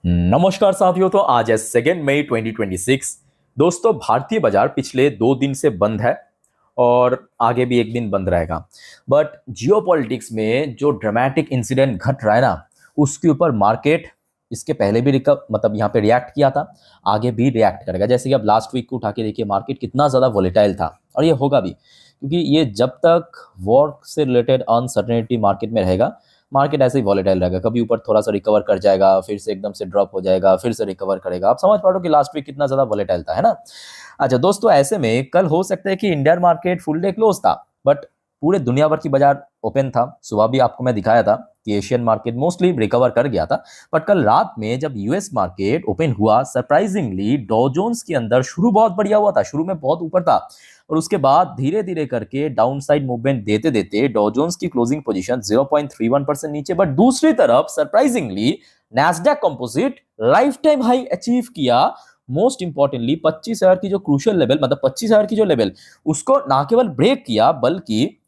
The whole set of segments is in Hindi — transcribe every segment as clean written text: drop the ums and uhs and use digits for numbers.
नमस्कार साथियों। तो आज है 2 मई 2026। दोस्तों, भारतीय बाजार पिछले 2 दिन से बंद है और आगे भी एक दिन बंद रहेगा। बट जियोपॉलिटिक्स में जो ड्रामेटिक इंसिडेंट घट रहा है ना, उसके ऊपर मार्केट इसके पहले भी मतलब यहाँ पे रिएक्ट किया था, आगे भी रिएक्ट करेगा। जैसे कि अब लास्ट वीक को उठा के देखिए, मार्केट कितना ज़्यादा वॉलेटाइल था और ये होगा भी, क्योंकि ये जब तक वॉर से रिलेटेड अनसर्टेनिटी मार्केट में रहेगा, मार्केट ऐसे ही वॉलेटाइल रहेगा। कभी ऊपर थोड़ा सा रिकवर कर जाएगा, फिर से एकदम से ड्रॉप हो जाएगा, फिर से रिकवर करेगा। आप समझ पा रहे हो कि लास्ट वीक कितना ज्यादा वॉलेटाइल था, है ना। अच्छा दोस्तों, ऐसे में कल हो सकता है कि Indian market full day close था, बट पूरे दुनिया भर की बाजार ओपन था। सुबह भी आपको मैं दिखाया था कि एशियन मार्केट मोस्टली रिकवर कर गया था। बट कल रात में जब यूएस मार्केट ओपन हुआ, सरप्राइजिंगली डॉ जोन्स के अंदर शुरू बहुत बढ़िया हुआ था, शुरू में बहुत ऊपर था और उसके बाद धीरे धीरे करके डाउन साइड मूवमेंट देते देते डॉ जोन्स की क्लोजिंग पोजीशन 0.31% नीचे। बट दूसरी तरफ surprisingly Nasdaq composite life time high achieve किया। मोस्ट इंपॉर्टेंटली 25,000 की जो क्रूशियल लेवल, मतलब 25,000 की जो लेवल, उसको ना केवल ब्रेक किया बल्कि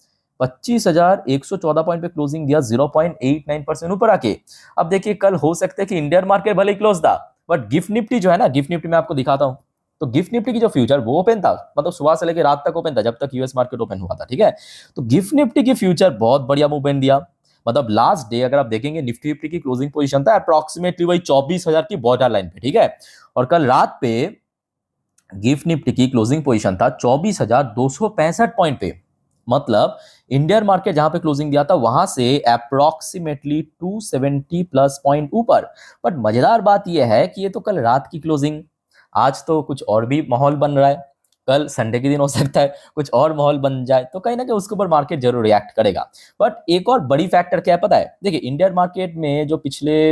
25,114 पॉइंट पे क्लोजिंग दिया, 0.89% ऊपर आके। अब देखिए, कल हो सकता है कि इंडियन मार्केट भले ही क्लोज था, बट गिफ्ट निफ्टी जो है ना, गिफ्ट निफ्टी में आपको दिखाता हूं। तो गिफ्ट निफ्टी की जो फ्यूचर वो ओपन था, मतलब सुबह से लेकर रात तक ओपन था, जब तक यूएस मार्केट ओपन हुआ था, ठीक है। तो गिफ्ट निफ्टी की फ्यूचर बहुत बढ़िया मूवमेंट दिया। मतलब लास्ट डे अगर आप देखेंगे, निफ्टी निफ्टी की क्लोजिंग पोजीशन था अप्रोक्सीमेटली वही 24,000 की बॉर्डर लाइन पे, ठीक है। और कल रात पे गिफ्ट निफ्टी की क्लोजिंग पोजीशन था 24,265 पॉइंट पे। मतलब इंडियन मार्केट जहां पे क्लोजिंग दिया था वहां से अप्रोक्सीमेटली 270 प्लस पॉइंट ऊपर। बट मजेदार बात यह है कि ये तो कल रात की क्लोजिंग, आज तो कुछ और भी माहौल बन रहा है। कल संडे के दिन हो सकता है कुछ और माहौल बन जाए, तो कहीं ना कहीं उसके ऊपर मार्केट जरूर रिएक्ट करेगा। बट एक और बड़ी फैक्टर क्या है पता है? देखिए, इंडियन मार्केट में जो पिछले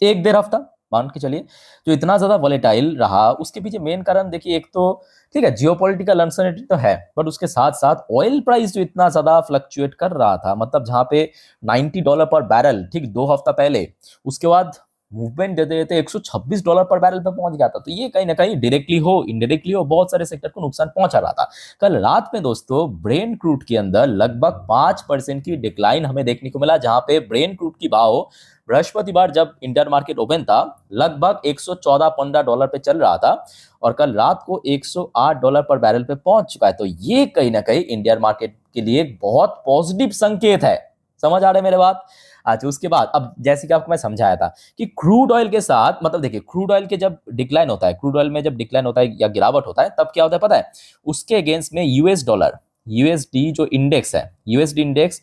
एक डेढ़ हफ्ता मान के चलिए जो इतना ज्यादा वॉलेटाइल रहा, उसके पीछे मेन कारण देखिए, एक तो ठीक है जियोपॉलिटिकल अनसर्टेनिटी तो है, बट उसके साथ साथ ऑयल प्राइस जो इतना ज्यादा फ्लक्चुएट कर रहा था, मतलब जहां पे $90 पर बैरल ठीक 2 हफ्ता पहले, उसके बाद मूवमेंट देते देते $126 पर बैरल पे पहुंच गया था। तो ये कहीं ना कहीं डायरेक्टली हो इनडायरेक्टली हो बहुत सारे सेक्टर को नुकसान पहुंचा रहा था। कल रात में दोस्तों ब्रेन क्रूड के अंदर लगभग 5% की डिक्लाइन हमें देखने को मिला, जहां पे ब्रेन क्रूड की भाव बृहस्पतिवार जब इंडियन मार्केट ओपन था लगभग $114-15 पे चल रहा था और कल रात को $108 पर बैरल पे पहुंच चुका है। तो ये कहीं ना कहीं इंडियन मार्केट के लिए एक बहुत पॉजिटिव संकेत है। समझ आ रहे मेरे बात? अच्छा, उसके बाद अब जैसे कि आपको मैं समझाया था कि क्रूड ऑयल के साथ, मतलब देखिए क्रूड ऑयल के जब डिक्लाइन होता है, क्रूड ऑयल में जब डिक्लाइन होता है या गिरावट होता है, तब क्या होता है पता है? उसके अगेंस्ट में यूएस डॉलर, यूएसडी जो इंडेक्स है, यूएसडी इंडेक्स,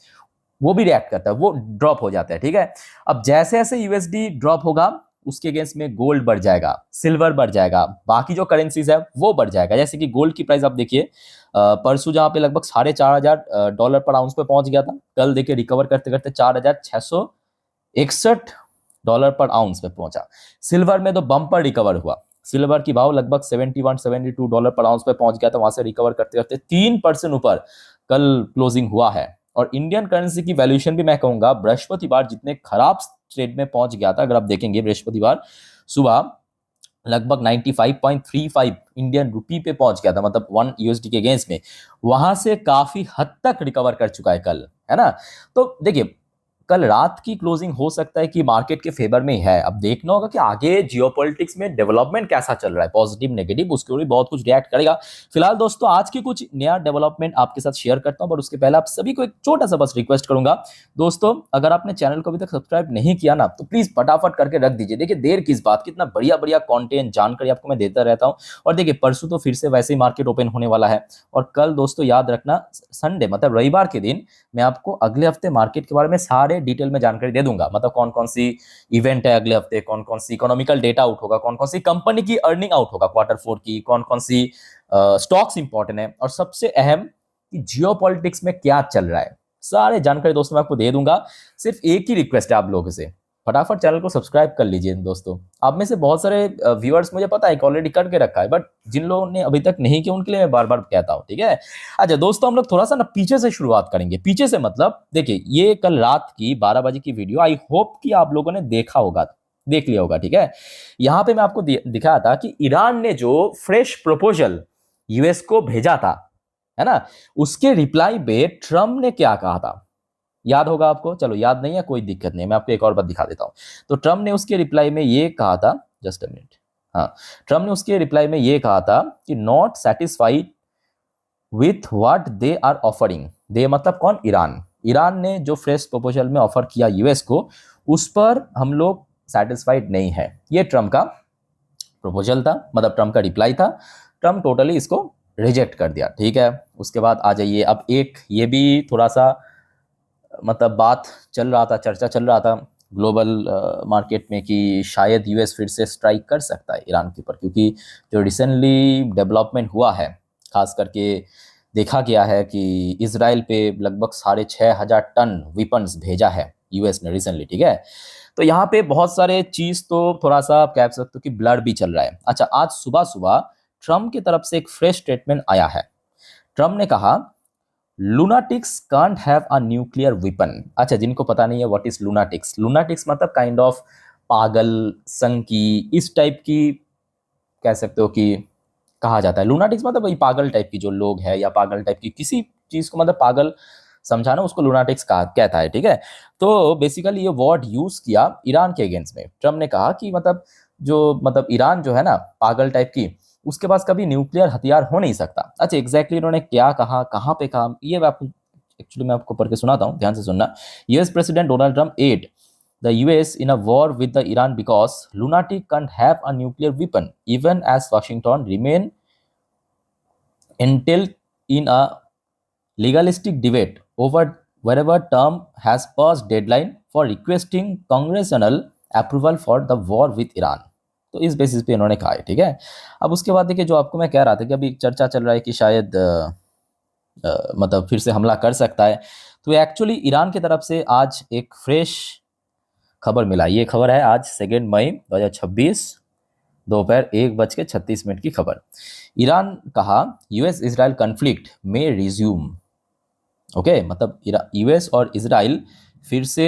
वो भी रिएक्ट करता है, वो ड्रॉप हो जाता है, ठीक है। अब जैसे जैसे यूएसडी ड्रॉप होगा, उसके अगेंस्ट में गोल्ड बढ़ जाएगा, सिल्वर बढ़ जाएगा, बाकी जो करेंसीज है वो बढ़ जाएगा। जैसे कि गोल्ड की प्राइस आप देखिए, परसों जहां पे लगभग $4,500 पर आउंस पे पहुंच गया था, कल देखिए रिकवर करते करते $4,661 पर आउंस पे पहुंचा। सिल्वर में तो बम्पर रिकवर हुआ, सिल्वर की भाव लगभग $71-72 पर आउंस पे पहुंच गया था, वहां से रिकवर करते करते 3% ऊपर कल क्लोजिंग हुआ है। और इंडियन करेंसी की वैल्यूएशन भी मैं कहूंगा बृहस्पतिवार जितने खराब ट्रेड में पहुंच गया था, अगर आप देखेंगे बृहस्पतिवार सुबह लगभग 95.35 इंडियन रुपी पे पहुंच गया था, मतलब 1 यूएसडी के अगेंस्ट में, वहां से काफी हद तक रिकवर कर चुका है कल, है ना। तो देखिए, कल रात की क्लोजिंग हो सकता है कि मार्केट के फेवर में ही है। अब देखना होगा कि आगे जियोपॉलिटिक्स में डेवलपमेंट कैसा चल रहा है, पॉजिटिव नेगेटिव, उसके ऊपर बहुत कुछ रिएक्ट करेगा। फिलहाल दोस्तों, आज की कुछ नया डेवलपमेंट आपके साथ शेयर करता हूं, पर उसके पहले आप सभी को एक छोटा सा बस रिक्वेस्ट करूंगा। दोस्तों, अगर आपने चैनल को अभी तक सब्सक्राइब नहीं किया ना, तो प्लीज फटाफट करके रख दीजिए। देखिए, देर किस बात, कितना बढ़िया बढ़िया कंटेंट जानकारी आपको मैं देता रहता हूं। और देखिए, परसों तो फिर से वैसे ही मार्केट ओपन होने वाला है, और कल दोस्तों याद रखना, संडे मतलब रविवार के दिन मैं आपको अगले हफ्ते मार्केट के बारे में सारे डिटेल में जानकारी दे दूंगा। मतलब कौन कौन सी इवेंट है अगले हफ्ते, कौन कौन सी इकोनॉमिकल डेटा आउट होगा, कौन कौन सी कंपनी की अर्निंग आउट होगा Q4 की, कौन कौन सी स्टॉक्स इंपॉर्टेंट है, और सबसे अहम कि जियोपॉलिटिक्स में क्या चल रहा है, सारे जानकारी दोस्तों मैं आपको दे दूंगा। सिर्फ एक ही रिक्वेस्ट है आप लोगों से, फटाफट चैनल को सब्सक्राइब कर लीजिए। दोस्तों, आप में से बहुत सारे व्यूअर्स मुझे पता है ऑलरेडी करके रखा है, बट जिन लोगों ने अभी तक नहीं किया उनके लिए मैं बार बार कहता हूं, ठीक है। अच्छा दोस्तों, हम लोग थोड़ा सा ना पीछे से शुरुआत करेंगे। पीछे से मतलब देखिए, ये कल रात की 12 बजे की वीडियो, आई होप कि आप लोगों ने देखा होगा, देख लिया होगा, ठीक है। यहां पे मैं आपको दिखाया था कि ईरान ने जो फ्रेश प्रपोजल यूएस को भेजा था, है ना, उसके रिप्लाई पे ट्रम्प ने क्या कहा था। याद होगा आपको, चलो याद नहीं है कोई दिक्कत नहीं, मैं आपको एक और बात दिखा देता हूँ। तो ट्रम्प ने उसके रिप्लाई में ये कहा था, जस्ट अ मिनट, हाँ, ट्रम्प ने उसके रिप्लाई में ये कहा था कि not satisfied with what they are offering. They मतलब कौन? ईरान। ईरान ने जो फ्रेश प्रपोजल में ऑफर किया यूएस को, उस पर हम लोग सेटिस्फाइड नहीं है। ये ट्रम्प का प्रपोजल था, मतलब ट्रम्प का रिप्लाई था। ट्रम्प टोटली इसको रिजेक्ट कर दिया, ठीक है। उसके बाद आ जाइए, अब एक ये भी थोड़ा सा मतलब बात चल रहा था, चर्चा चल रहा था ग्लोबल मार्केट में कि शायद यूएस फिर से स्ट्राइक कर सकता है ईरान के ऊपर, क्योंकि जो रिसेंटली डेवलपमेंट हुआ है, खास करके देखा गया है कि इजराइल पे लगभग 6,500 टन वेपन्स भेजा है यूएस ने रिसेंटली, ठीक है। तो यहाँ पे बहुत सारे चीज़ तो थोड़ा सा आप कह सकते हो कि ब्लर भी चल रहा है। अच्छा, आज सुबह सुबह ट्रम्प की तरफ से एक फ्रेश स्टेटमेंट आया है। ट्रम्प ने कहा lunatics can't have a nuclear weapon. अच्छा, जिनको पता नहीं है व्हाट इज लूनाटिक्स, लूनाटिक्स मतलब काइंड ऑफ पागल, संकी, इस टाइप की कह सकते हो कि कहा जाता है। लूनाटिक्स मतलब वही पागल टाइप की जो लोग है, या पागल टाइप की किसी चीज को मतलब पागल समझाना, उसको लूनाटिक्स कहा कहता है, ठीक है। तो बेसिकली ये वर्ड यूज किया ईरान के अगेंस्ट में। ट्रम्प ने कहा कि मतलब ईरान जो है ना पागल टाइप की, उसके पास कभी न्यूक्लियर हथियार हो नहीं सकता। अच्छा, एग्जैक्टली इन्होंने क्या कहा, कहाँ पे कहा, ये मैं आपको पढ़ के सुनाता हूँ, ध्यान से सुनना। यूएस प्रेसिडेंट डोनाल्ड ट्रम्प एड the US in a war with the Iran because lunatic can't have a nuclear weapon, even as Washington remain entailed in a legalistic debate over wherever Trump has passed deadline for requesting congressional approval for the war with Iran। तो इस बेसिस पे इन्होंने कहा है, ठीक है। अब उसके बाद देखिए, जो आपको मैं कह रहा था कि अभी चर्चा चल रहा है कि शायद मतलब फिर से हमला कर सकता है, तो एक्चुअली ईरान की तरफ से आज एक फ्रेश खबर मिला। ये खबर है आज 2 मई 2026 दोपहर 1:36 की खबर। ईरान कहा यूएस इजराइल कन्फ्लिक्ट में रिज्यूम। ओके, मतलब यूएस और इजराइल फिर से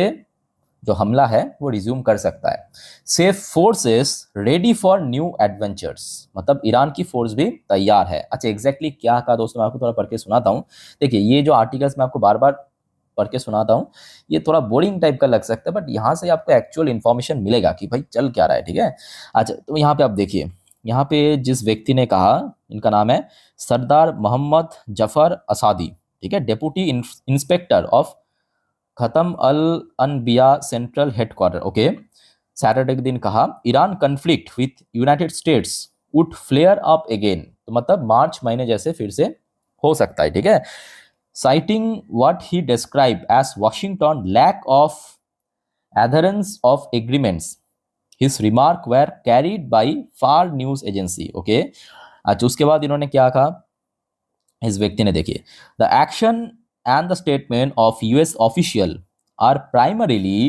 जो हमला है वो रिज्यूम कर सकता है। Safe forces ready for new adventures, मतलब ईरान की फोर्स भी तैयार है। अच्छा, एग्जैक्टली क्या कहा दोस्तों, मैं आपको थोड़ा पढ़ के सुनाता हूँ। देखिए, ये जो आर्टिकल्स मैं आपको बार बार पढ़ के सुनाता हूँ, ये थोड़ा बोरिंग टाइप का लग सकता है, बट यहाँ से आपको एक्चुअल इन्फॉर्मेशन मिलेगा कि भाई चल क्या रहा है, ठीक है। अच्छा, तो यहाँ पे आप देखिए, यहाँ पे जिस व्यक्ति ने कहा, इनका नाम है सरदार मोहम्मद जफर असादी, ठीक है, deputy inspector of Khatam al Anbiya central headquarter. Okay, Saturday के दिन कहा Iran conflict with United States would flare up again, तो मतलब मार्च महीने जैसे फिर से हो सकता है, ठीक है। citing what he described as Washington lack of adherence of agreements. His remark were carried by far news agency. Okay, अच्छा, उसके बाद इन्होंने क्या कहा इस व्यक्ति ने, देखिए, the action and the statement of US official are primarily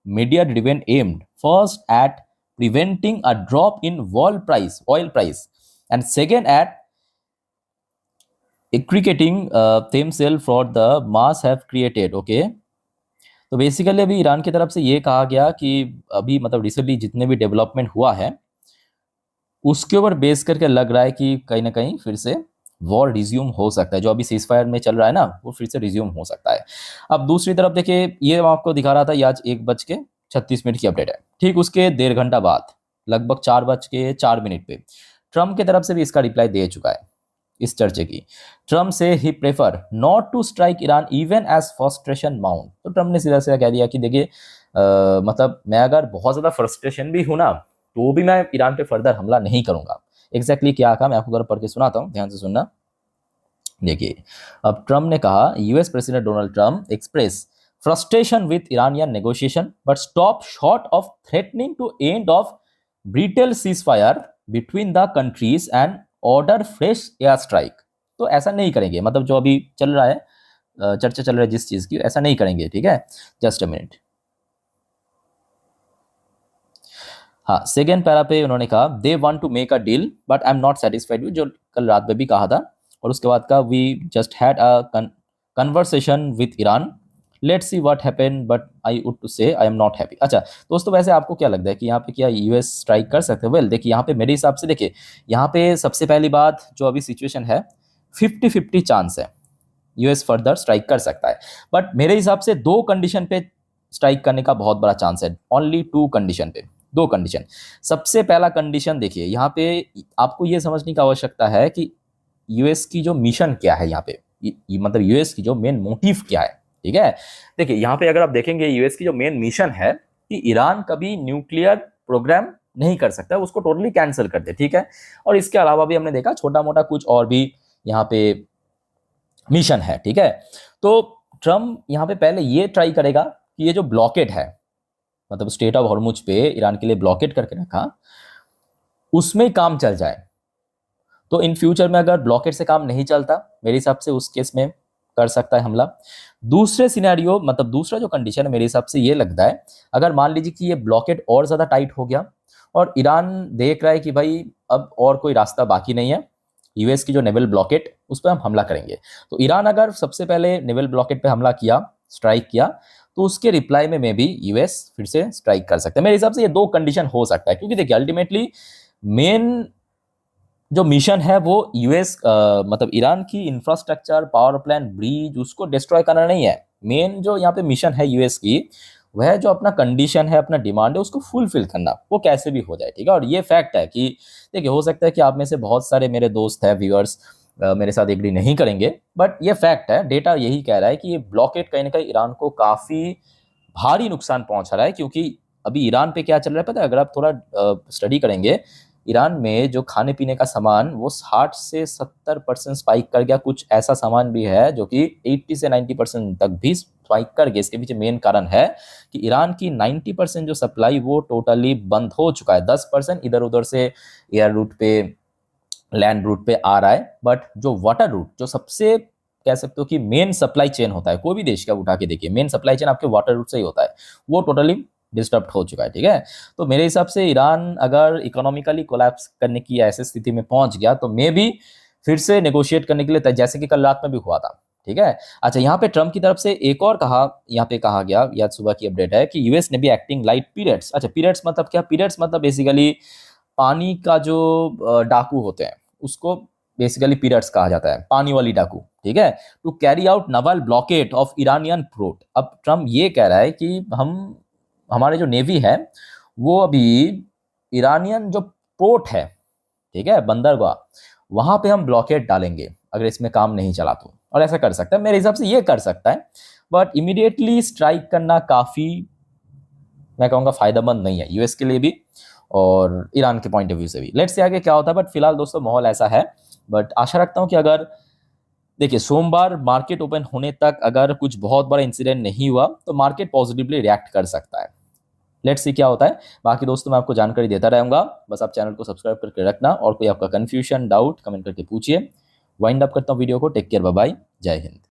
media driven, aimed first at preventing a drop in oil price, and second at equating themselves for the mass have created। Okay, तो बेसिकली अभी ईरान की तरफ से ये कहा गया कि अभी मतलब रिसेंटली जितने भी डेवलपमेंट हुआ है उसके ऊपर बेस करके लग रहा है कि कहीं ना कहीं फिर से वॉर रिज्यूम हो सकता है। जो अभी सीज फायर में चल रहा है ना, वो फिर से रिज्यूम हो सकता है। अब दूसरी तरफ देखिए, ये मैं आपको दिखा रहा था, ये आज 1:36 की अपडेट है। ठीक उसके 1.5 घंटा बाद लगभग 4:04 पे ट्रम्प की तरफ से भी इसका रिप्लाई दे चुका है इस चर्चे की। ट्रम्प से ही prefer not to strike Iran even as frustration mount. तो ट्रम्प ने सीधा सीधा कह दिया कि देखिए मतलब मैं अगर बहुत ज़्यादा फ्रस्ट्रेशन भी हूं ना, तो भी मैं ईरान पे फर्दर हमला नहीं करूंगा। एग्जैक्टली क्या कहा मैं आपको अगर पढ़ के सुनाता हूं, ध्यान से सुनना। देखिए, अब ट्रम्प ने कहा US president Donald Trump express frustration with Iranian negotiation but stop short of threatening to end of brittle cease fire between the countries and order fresh air strike. तो ऐसा नहीं करेंगे, मतलब जो अभी चल रहा है चर्चा चल रहा है जिस चीज की, ऐसा नहीं करेंगे, ठीक है। Just a minute. हाँ, सेकेंड पैरा पे उन्होंने कहा they want to make a deal but I am not satisfied with, जो कल रात में भी कहा था। और उसके बाद का we just had a conversation with Iran, let's see what happen but I would to say I am not happy. अच्छा दोस्तों, वैसे आपको क्या लगता है कि यहाँ पे क्या यूएस स्ट्राइक कर सकते हैं? वेल देखिए, यहाँ पे मेरे हिसाब से देखिए, यहाँ पे सबसे पहली बात जो अभी सिचुएशन है 50-50 चांस है। यूएस फर्दर स्ट्राइक कर सकता है। बट मेरे हिसाब से 2 कंडीशन पे स्ट्राइक करने का बहुत बड़ा चांस है, ओनली 2 कंडीशन पे, 2 कंडीशन। सबसे पहला कंडीशन देखिए, यहाँ पे आपको ये समझने की आवश्यकता है कि यूएस की जो मिशन क्या है यहाँ पे, मतलब यूएस की जो मेन मोटिव क्या है, ठीक है। देखिए यहाँ पे अगर आप देखेंगे यूएस की जो मेन मिशन है कि ईरान कभी न्यूक्लियर प्रोग्राम नहीं कर सकता, उसको टोटली कैंसिल कर दे, ठीक है। और इसके अलावा भी हमने देखा छोटा मोटा कुछ और भी यहाँ पे मिशन है, ठीक है। तो ट्रम्प यहाँ पे पहले ये ट्राई करेगा कि ये जो ब्लॉकेट है, मतलब स्टेट ऑफ हॉर्मुज पे ईरान के लिए ब्लॉकेट करके रखा, उसमें काम चल जाए। तो इन फ्यूचर में अगर ब्लॉकेट से काम नहीं चलता, मेरे हिसाब से उस केस में कर सकता है हमला। दूसरे सिनेरियो, मतलब दूसरा जो कंडीशन है मेरे हिसाब से ये लगता है, अगर मान लीजिए कि ये ब्लॉकेट और ज़्यादा टाइट हो गया और ईरान देख रहा है कि भाई अब और कोई रास्ता बाकी नहीं है, यूएस की जो नेवल ब्लॉकेट उस पर हम हमला करेंगे। तो ईरान अगर सबसे पहले नेवल ब्लॉकेट पे हमला किया, स्ट्राइक किया, तो उसके रिप्लाई में भी यूएस फिर से स्ट्राइक कर सकते हैं। मेरे हिसाब से ये 2 कंडीशन हो सकता है, क्योंकि देखिए अल्टीमेटली मेन जो मिशन है वो यूएस मतलब ईरान की इंफ्रास्ट्रक्चर, पावर प्लांट, ब्रिज, उसको डिस्ट्रॉय करना नहीं है। मेन जो यहाँ पे मिशन है यूएस की, वह जो अपना कंडीशन है, अपना डिमांड है, उसको फुलफिल करना, वो कैसे भी हो जाए, ठीक है। और ये फैक्ट है कि देखिए हो सकता है कि आप में से बहुत सारे मेरे दोस्त हैं, व्यूअर्स, मेरे साथ एग्री नहीं करेंगे, बट ये फैक्ट है, डेटा यही कह रहा है कि ये ब्लॉकेट कहीं ना कहीं ईरान को काफ़ी भारी नुकसान पहुंचा रहा है। क्योंकि अभी ईरान पे क्या चल रहा है पता है, अगर आप थोड़ा स्टडी करेंगे, ईरान में जो खाने पीने का सामान वो 60 से 70% स्पाइक कर गया। कुछ ऐसा सामान भी है जो कि 80 से 90% तक भी स्पाइक कर गया। इसके पीछे मेन कारण है कि ईरान की 90% जो सप्लाई वो टोटली बंद हो चुका है। 10% इधर उधर से एयर रूट पे, लैंड रूट पे आ रहा है, बट जो वाटर रूट, जो सबसे कह सकते हो कि मेन सप्लाई चेन होता है, कोई भी देश का उठा के देखिए, मेन सप्लाई चेन आपके वाटर रूट से ही होता है, वो टोटली डिस्टर्ब हो चुका है, ठीक है। तो मेरे हिसाब से ईरान अगर इकोनॉमिकली कोलैप्स करने की ऐसी स्थिति में पहुंच गया तो मे भी फिर से नेगोशिएट करने के लिए, जैसे कि कल रात में भी हुआ था, ठीक है। अच्छा, यहाँ पे ट्रम्प की तरफ से एक और यहाँ पे कहा गया, या सुबह की अपडेट है कि यूएस ने भी एक्टिंग लाइक पीरियड्स। अच्छा, पीरियड्स मतलब क्या? पीरियड्स मतलब बेसिकली पानी का जो डाकू होते हैं उसको बेसिकली पीरियड्स कहा जाता है, पानी वाली डाकू, ठीक है। To carry out naval blockade of Iranian port. अब ट्रम्प ये कह रहा है कि हमारे जो नेवी है वो अभी ईरानियन जो पोर्ट है, ठीक है, बंदरगाह, वहां पे हम ब्लॉकेट डालेंगे अगर इसमें काम नहीं चला तो। और ऐसा कर सकता है, मेरे हिसाब से ये कर सकता है, बट इमीडिएटली स्ट्राइक करना काफी, मैं कहूँगा, फायदेमंद नहीं है यूएस के लिए भी और ईरान के पॉइंट ऑफ व्यू से भी। लेट्स से आगे क्या होता है, बट फिलहाल दोस्तों माहौल ऐसा है। बट आशा रखता हूँ कि अगर देखिए सोमवार मार्केट ओपन होने तक अगर कुछ बहुत बड़ा इंसिडेंट नहीं हुआ तो मार्केट पॉजिटिवली रिएक्ट कर सकता है। लेट्स सी क्या होता है। बाकी दोस्तों मैं आपको जानकारी देता रहूंगा, बस आप चैनल को सब्सक्राइब करके रखना, और कोई आपका कंफ्यूजन, डाउट कमेंट करके पूछिए। वाइंड अप करता हूँ वीडियो को। टेक केयर, बाय बाय, जय हिंद।